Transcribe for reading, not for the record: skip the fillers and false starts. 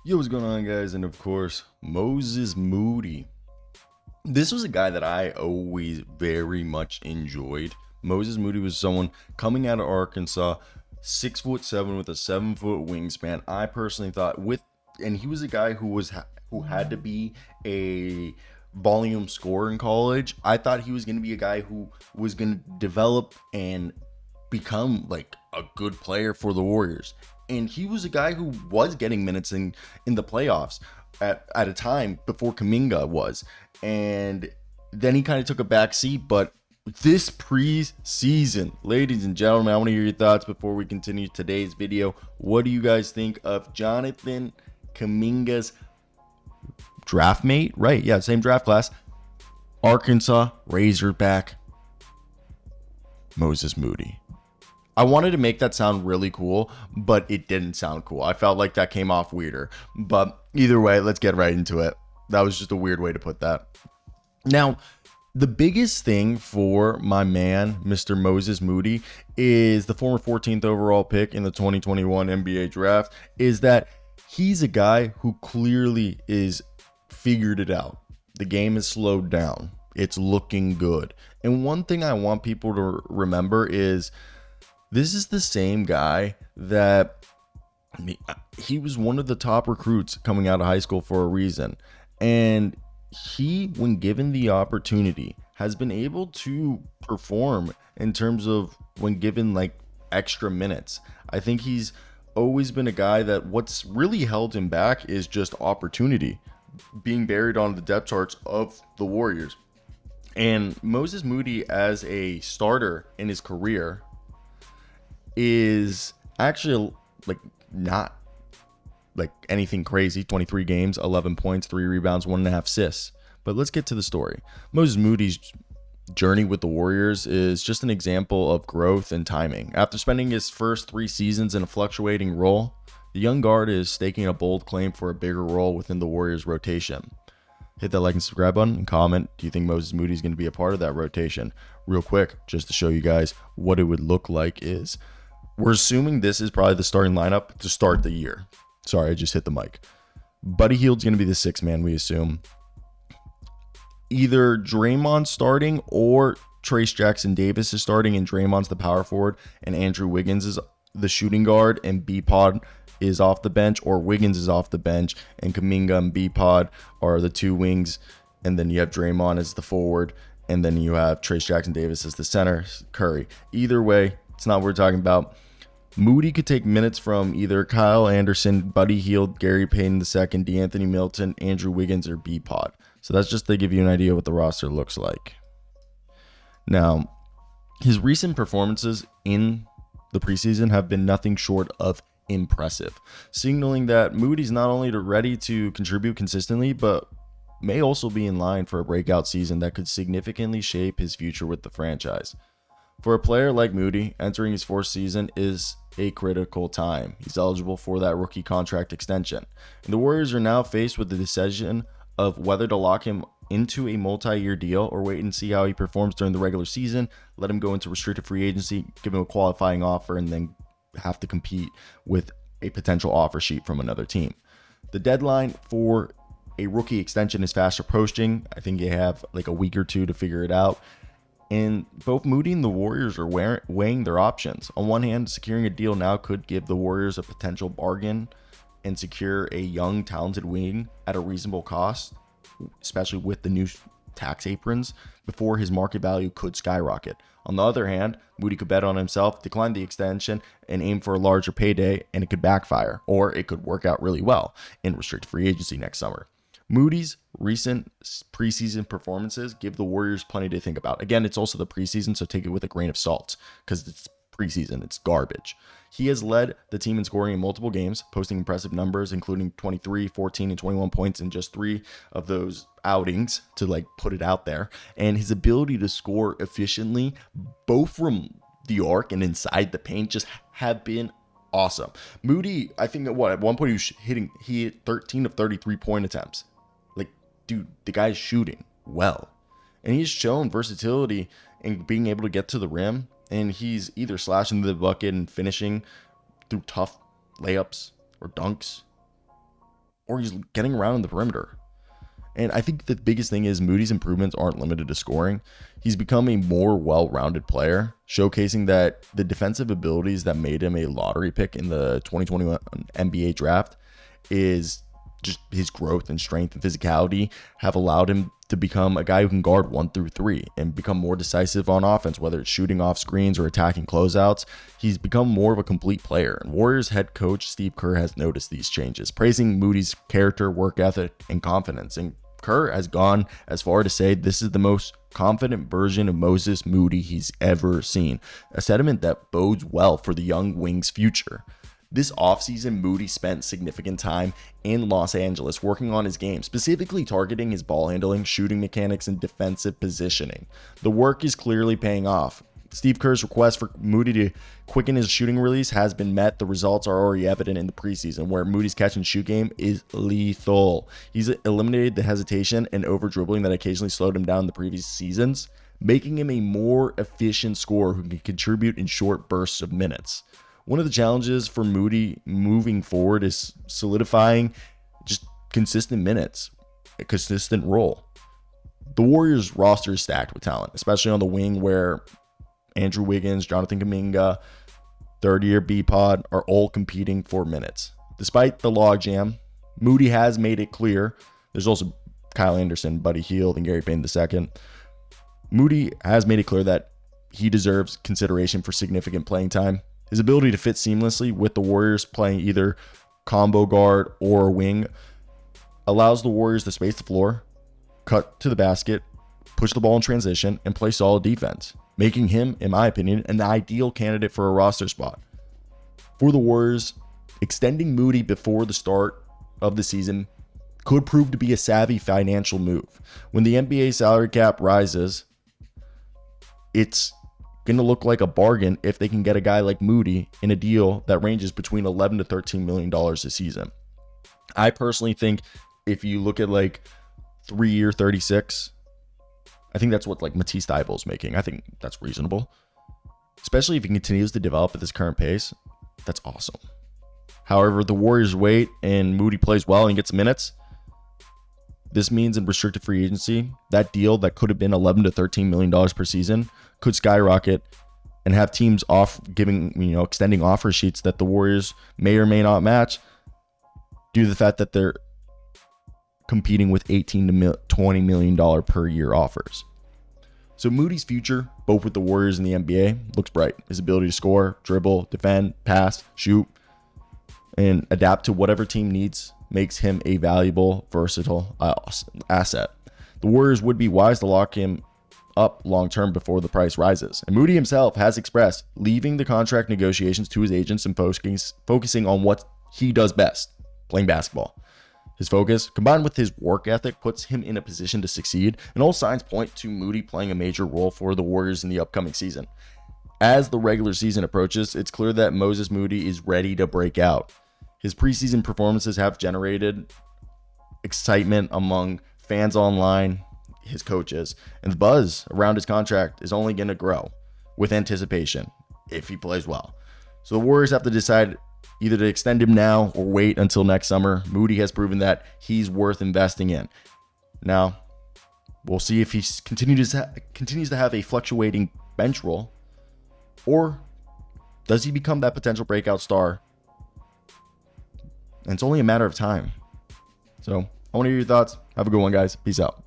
Yo, what's going on, guys? And of course, Moses Moody. This was a guy that I always very much enjoyed. Moses Moody was someone coming out of Arkansas, 6'7" with a 7-foot wingspan. I personally thought and he was a guy who had to be a volume scorer in college. I thought he was going to be a guy who was going to develop and become like a good player for the Warriors. And he was a guy who was getting minutes in the playoffs at a time before Kuminga was. And then he kind of took a back seat. But this preseason, ladies and gentlemen, I want to hear your thoughts before we continue today's video. What do you guys think of Jonathan Kuminga's draft mate? Right, yeah, same draft class. Arkansas Razorback Moses Moody. I wanted to make that sound really cool, but it didn't sound cool. I felt like that came off weirder. But either way, let's get right into it. That was just a weird way to put that. Now, the biggest thing for my man, Mr. Moses Moody, is the former 14th overall pick in the 2021 NBA draft, is that he's a guy who clearly is figured it out. The game is slowed down. It's looking good. And one thing I want people to remember is this is the same guy that he was one of the top recruits coming out of high school for a reason. And he, when given the opportunity, has been able to perform in terms of when given like extra minutes. I think he's always been a guy that what's really held him back is just opportunity, being buried on the depth charts of the Warriors. And Moses Moody, as a starter in his career, is actually like not like anything crazy. 23 games, 11 points, 3 rebounds, 1.5 assists. But let's get to the story. Moses Moody's journey with the Warriors is just an example of growth and timing. After spending his first 3 seasons in a fluctuating role, the young guard is staking a bold claim for a bigger role within the Warriors rotation. Hit that like and subscribe button and comment. Do you think Moses Moody is going to be a part of that rotation? Real quick, just to show you guys what it would look like is we're assuming this is probably the starting lineup to start the year. Sorry, I just hit the mic. Buddy Hield's going to be the 6th man, we assume. Either Draymond starting or Trace Jackson Davis is starting, and Draymond's the power forward, and Andrew Wiggins is the shooting guard, and B-Pod is off the bench, or Wiggins is off the bench, and Kuminga and B-Pod are the 2 wings, and then you have Draymond as the forward, and then you have Trace Jackson Davis as the center, Curry. Either way, it's not what we're talking about. Moody could take minutes from either Kyle Anderson, Buddy Hield, Gary Payton II, DeAnthony Milton, Andrew Wiggins, or B-Pod. So that's just to give you an idea what the roster looks like. Now, his recent performances in the preseason have been nothing short of impressive, signaling that Moody's not only ready to contribute consistently, but may also be in line for a breakout season that could significantly shape his future with the franchise. For a player like Moody, entering his 4th season is a critical time. He's eligible for that rookie contract extension. And the Warriors are now faced with the decision of whether to lock him into a multi-year deal or wait and see how he performs during the regular season, let him go into restricted free agency, give him a qualifying offer, and then have to compete with a potential offer sheet from another team. The deadline for a rookie extension is fast approaching. I think you have like a week or 2 to figure it out. And both Moody and the Warriors are weighing their options. On one hand, securing a deal now could give the Warriors a potential bargain and secure a young, talented wing at a reasonable cost, especially with the new tax aprons, before his market value could skyrocket. On the other hand, Moody could bet on himself, decline the extension, and aim for a larger payday, and it could backfire, or it could work out really well in restricted free agency next summer. Moody's recent preseason performances give the Warriors plenty to think about. Again, it's also the preseason, so take it with a grain of salt because it's preseason. It's garbage. He has led the team in scoring in multiple games, posting impressive numbers, including 23, 14, and 21 points in just 3 of those outings to like put it out there. And his ability to score efficiently, both from the arc and inside the paint, just have been awesome. Moody, I think at one point he hit 13 of 33 point attempts. Like, dude, the guy's shooting well. And he's shown versatility in being able to get to the rim. And he's either slashing the bucket and finishing through tough layups or dunks. or he's getting around in the perimeter. And I think the biggest thing is Moody's improvements aren't limited to scoring. He's become a more well-rounded player, showcasing that the defensive abilities that made him a lottery pick in the 2021 NBA draft is just his growth and strength and physicality have allowed him to become a guy who can guard 1 through 3 and become more decisive on offense, whether it's shooting off screens or attacking closeouts. He's become more of a complete player. And Warriors head coach Steve Kerr has noticed these changes, praising Moody's character, work ethic, and confidence. And Kerr has gone as far to say this is the most confident version of Moses Moody he's ever seen, a sentiment that bodes well for the young wing's future. This offseason, Moody spent significant time in Los Angeles working on his game, specifically targeting his ball handling, shooting mechanics, and defensive positioning. The work is clearly paying off. Steve Kerr's request for Moody to quicken his shooting release has been met. The results are already evident in the preseason, where Moody's catch and shoot game is lethal. He's eliminated the hesitation and over dribbling that occasionally slowed him down in the previous seasons, making him a more efficient scorer who can contribute in short bursts of minutes. One of the challenges for Moody moving forward is solidifying just consistent minutes, a consistent role. The Warriors roster is stacked with talent, especially on the wing where Andrew Wiggins, Jonathan Kuminga, third-year B-Pod are all competing for minutes. Despite the logjam, Moody has made it clear. There's also Kyle Anderson, Buddy Hield, and Gary Payton II. Moody has made it clear that he deserves consideration for significant playing time. His ability to fit seamlessly with the Warriors playing either combo guard or wing allows the Warriors to space the floor, cut to the basket, push the ball in transition, and play solid defense, making him, in my opinion, an ideal candidate for a roster spot. For the Warriors, extending Moody before the start of the season could prove to be a savvy financial move. When the NBA salary cap rises, it's going to look like a bargain if they can get a guy like Moody in a deal that ranges between $11 to $13 million a season. I personally think if you look at like 3-year 36, I think that's what like Matisse Thybulle's making. I think that's reasonable, especially if he continues to develop at this current pace. That's awesome. However, the Warriors wait and Moody plays well and gets minutes. This means in restricted free agency, that deal that could have been $11 to $13 million per season could skyrocket and have teams extending offer sheets that the Warriors may or may not match due to the fact that they're competing with $18 to $20 million per year offers. So Moody's future, both with the Warriors and the NBA, looks bright. His ability to score, dribble, defend, pass, shoot, and adapt to whatever team needs makes him a valuable, versatile asset. The Warriors would be wise to lock him up long-term before the price rises. And Moody himself has expressed leaving the contract negotiations to his agents and focusing on what he does best, playing basketball. His focus, combined with his work ethic, puts him in a position to succeed, and all signs point to Moody playing a major role for the Warriors in the upcoming season. As the regular season approaches, it's clear that Moses Moody is ready to break out. His preseason performances have generated excitement among fans online, his coaches, and the buzz around his contract is only going to grow with anticipation if he plays well. So the Warriors have to decide either to extend him now or wait until next summer. Moody has proven that he's worth investing in. Now, we'll see if he continues to have a fluctuating bench role, or does he become that potential breakout star? And it's only a matter of time. So I want to hear your thoughts. Have a good one, guys. Peace out.